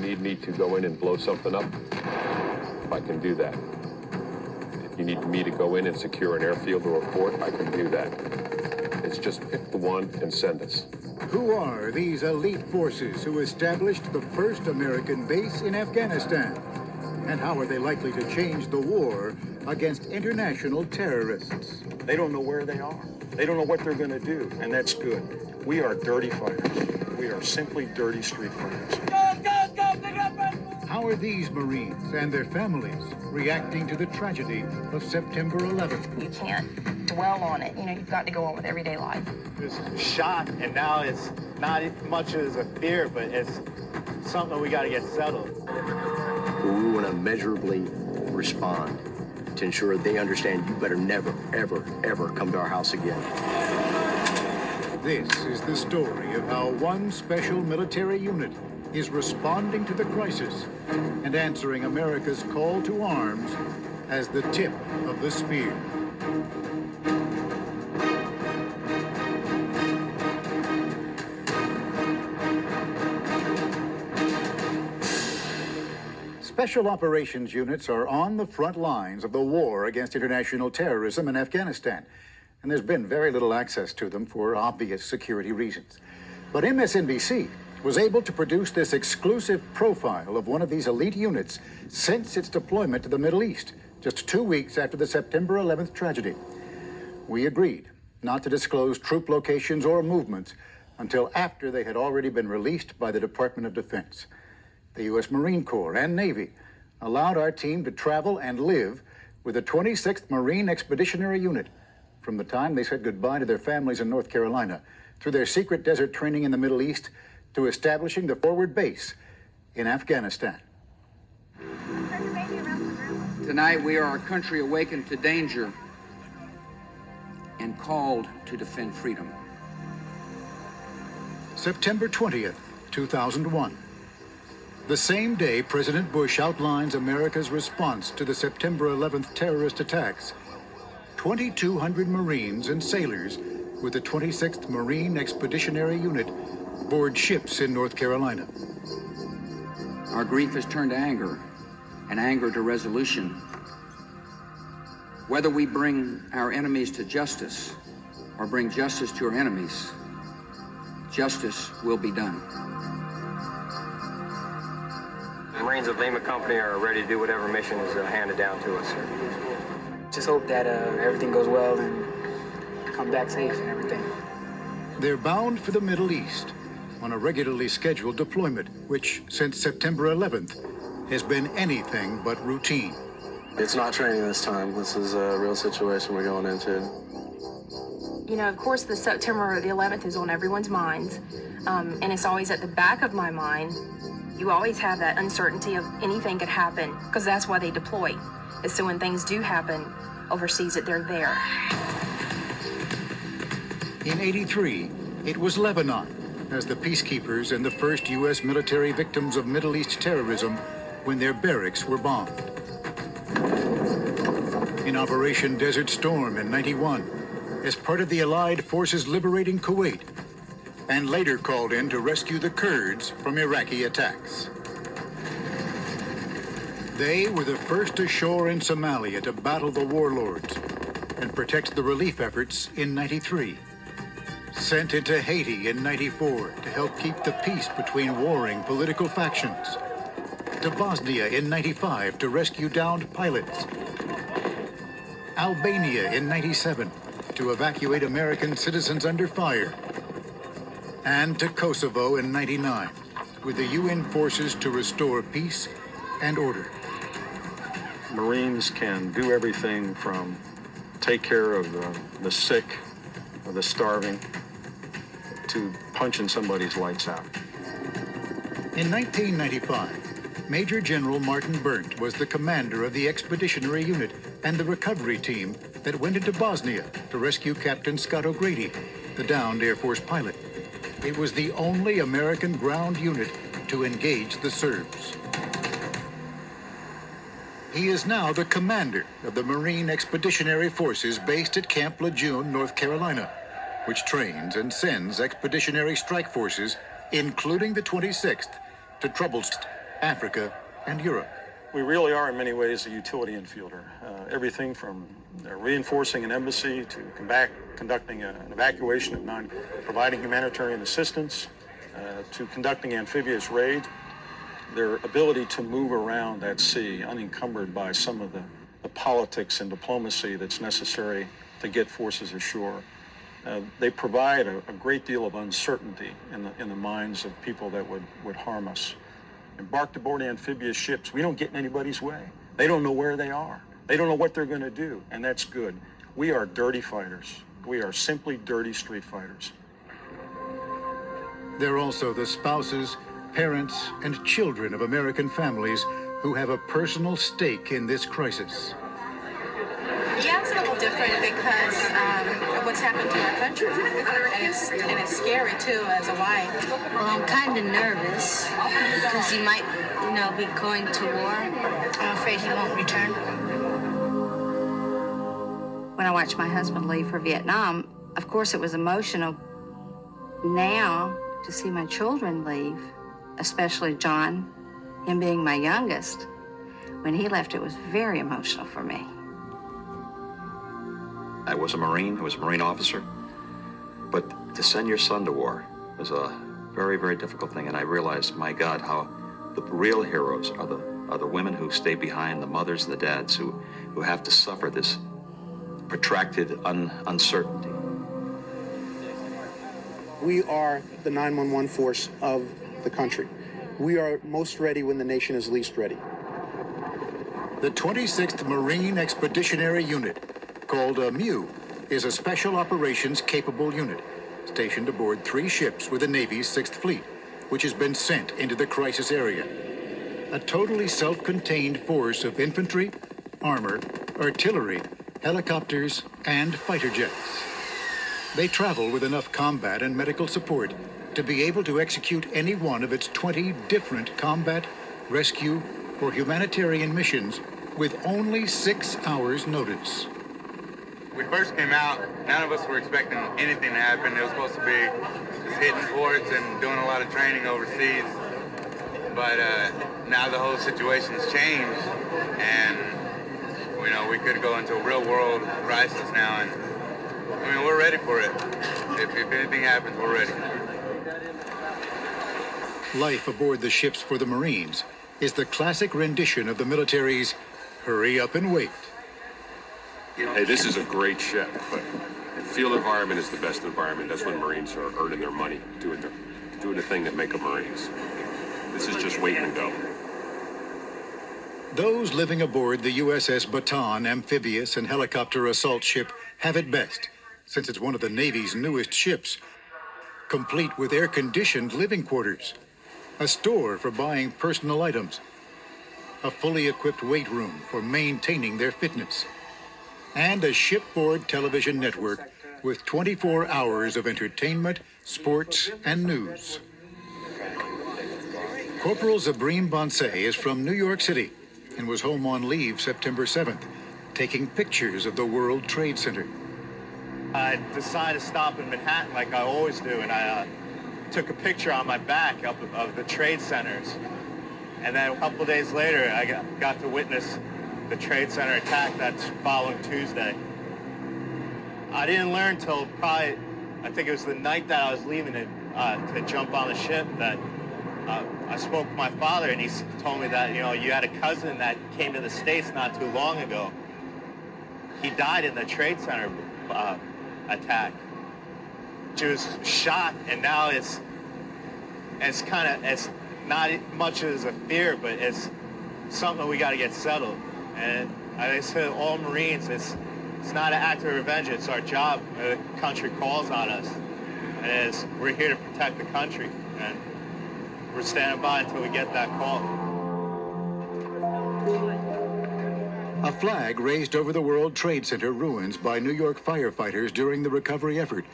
need me to go in and blow something up, I can do that. If you need me to go in and secure an airfield or a port, I can do that. It's just pick the one and send us. Who are these elite forces who established the first American base in Afghanistan? And how are they likely to change the war against international terrorists? They don't know where they are. They don't know what they're going to do, and that's good. We are dirty fighters. We are simply dirty street fighters. How are these Marines and their families reacting to the tragedy of September 11th? You can't dwell on it. You know, you've got to go on with everyday life. It's shock, and now it's not much as a fear, but it's something we got to get settled. We want to measurably respond to ensure they understand you better never, ever, ever come to our house again. This is the story of how one special military unit is responding to the crisis and answering America's call to arms as the tip of the spear. Special operations units are on the front lines of the war against international terrorism in Afghanistan, and there's been very little access to them for obvious security reasons. But MSNBC was able to produce this exclusive profile of one of these elite units since its deployment to the Middle East, just 2 weeks after the September 11th tragedy. We agreed not to disclose troop locations or movements until after they had already been released by the Department of Defense. The U.S. Marine Corps and Navy allowed our team to travel and live with the 26th Marine Expeditionary Unit from the time they said goodbye to their families in North Carolina, through their secret desert training in the Middle East, to establishing the forward base in Afghanistan. Tonight we are a country awakened to danger and called to defend freedom. September 20th, 2001. The same day President Bush outlines America's response to the September 11th terrorist attacks, 2,200 Marines and sailors with the 26th Marine Expeditionary Unit board ships in North Carolina. Our grief has turned to anger, and anger to resolution. Whether we bring our enemies to justice or bring justice to our enemies, justice will be done. The Marines of Lima Company are ready to do whatever mission is handed down to us, sir. Just hope that everything goes well and come back safe and everything. They're bound for the Middle East on a regularly scheduled deployment, which since September 11th has been anything but routine. It's not training this time. This is a real situation we're going into. You know, of course, the September the 11th is on everyone's minds, and it's always at the back of my mind. You always have that uncertainty of anything could happen, because that's why they deploy. Is so when things do happen overseas that they're there. In '83, it was Lebanon, as the peacekeepers and the first U.S. military victims of Middle East terrorism when their barracks were bombed. In Operation Desert Storm in '91, as part of the Allied forces liberating Kuwait, and later called in to rescue the Kurds from Iraqi attacks. They were the first ashore in Somalia to battle the warlords and protect the relief efforts in '93. Sent into Haiti in '94 to help keep the peace between warring political factions. To Bosnia in '95 to rescue downed pilots. Albania in '97 to evacuate American citizens under fire. And to Kosovo in '99 with the UN forces to restore peace and order. Marines can do everything from take care of the sick or the starving to punching somebody's lights out. In 1995, Major General Martin Berndt was the commander of the Expeditionary Unit and the recovery team that went into Bosnia to rescue Captain Scott O'Grady, the downed Air Force pilot. It was the only American ground unit to engage the Serbs. He is now the commander of the Marine Expeditionary Forces based at Camp Lejeune, North Carolina, which trains and sends expeditionary strike forces, including the 26th, to troubled Africa, and Europe. We really are, in many ways, a utility infielder. Everything from reinforcing an embassy to conducting an evacuation of providing humanitarian assistance, to conducting amphibious raid. Their ability to move around that sea unencumbered by some of the politics and diplomacy that's necessary to get forces ashore. They provide a great deal of uncertainty in the minds of people that would harm us. Embarked aboard amphibious ships, we don't get in anybody's way. They don't know where they are. They don't know what they're going to do, and that's good. We are dirty fighters. We are simply dirty street fighters. They're also the spouses, parents, and children of American families who have a personal stake in this crisis. Yeah, it's a little different because of what's happened to our country. And it's scary, too, as a wife. Well, I'm kind of nervous because he might, be going to war. I'm afraid he won't return. When I watched my husband leave for Vietnam, of course it was emotional. Now, to see my children leave, especially John, him being my youngest, when he left, it was very emotional for me. I was a Marine. I was a Marine officer. But to send your son to war was a very, very difficult thing. And I realized, my God, how the real heroes are the women who stay behind, the mothers and the dads who have to suffer this protracted uncertainty. We are the 911 force of the country. We are most ready when the nation is least ready. The 26th Marine Expeditionary Unit, called a MEU, is a special operations capable unit stationed aboard 3 ships with the Navy's 6th Fleet, which has been sent into the crisis area. A totally self-contained force of infantry, armor, artillery, helicopters, and fighter jets. They travel with enough combat and medical support to be able to execute any one of its 20 different combat, rescue, or humanitarian missions with only 6 hours' notice. We first came out, none of us were expecting anything to happen. It was supposed to be just hitting ports and doing a lot of training overseas. But now the whole situation's changed, and we could go into a real world crisis now, and we're ready for it. If anything happens, we're ready. Life aboard the ships for the Marines is the classic rendition of the military's hurry up and wait. Hey, this is a great ship, but the field environment is the best environment. That's when Marines are earning their money, doing the thing that make them Marines. This is just wait and go. Those living aboard the USS Bataan amphibious and helicopter assault ship have it best, since it's one of the Navy's newest ships, complete with air-conditioned living quarters, a store for buying personal items, a fully equipped weight room for maintaining their fitness, and a shipboard television network with 24 hours of entertainment, sports, and news. Corporal Zabrim Bonsai is from New York City and was home on leave September 7th, taking pictures of the World Trade Center. I decided to stop in Manhattan like I always do, and I took a picture on my back of the trade centers. And then a couple days later, I got to witness the Trade Center attack that's following Tuesday. I didn't learn till probably, I think it was the night that I was leaving to jump on the ship, that I spoke to my father, and he told me that, you had a cousin that came to the States not too long ago. He died in the Trade Center attack. She was shot, and now it's not much as a fear, but it's something we got to get settled. And I said, all Marines, it's not an act of revenge, it's our job. The country calls on us, and we're here to protect the country, and we're standing by until we get that call. A flag raised over the World Trade Center ruins by New York firefighters during the recovery effort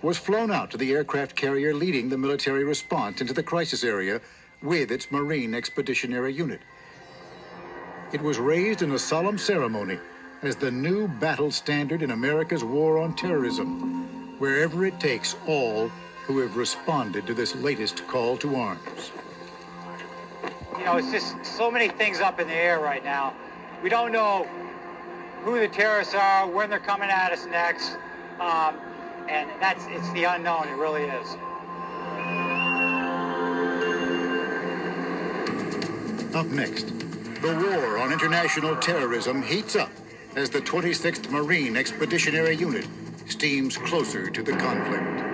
was flown out to the aircraft carrier leading the military response into the crisis area with its Marine Expeditionary Unit. It was raised in a solemn ceremony as the new battle standard in America's war on terrorism, wherever it takes all who have responded to this latest call to arms. know, it's just so many things up in the air right now. We don't know who the terrorists are, when they're coming at us next, and it's the unknown, it really is. Up next, the war on international terrorism heats up as the 26th Marine Expeditionary Unit steams closer to the conflict.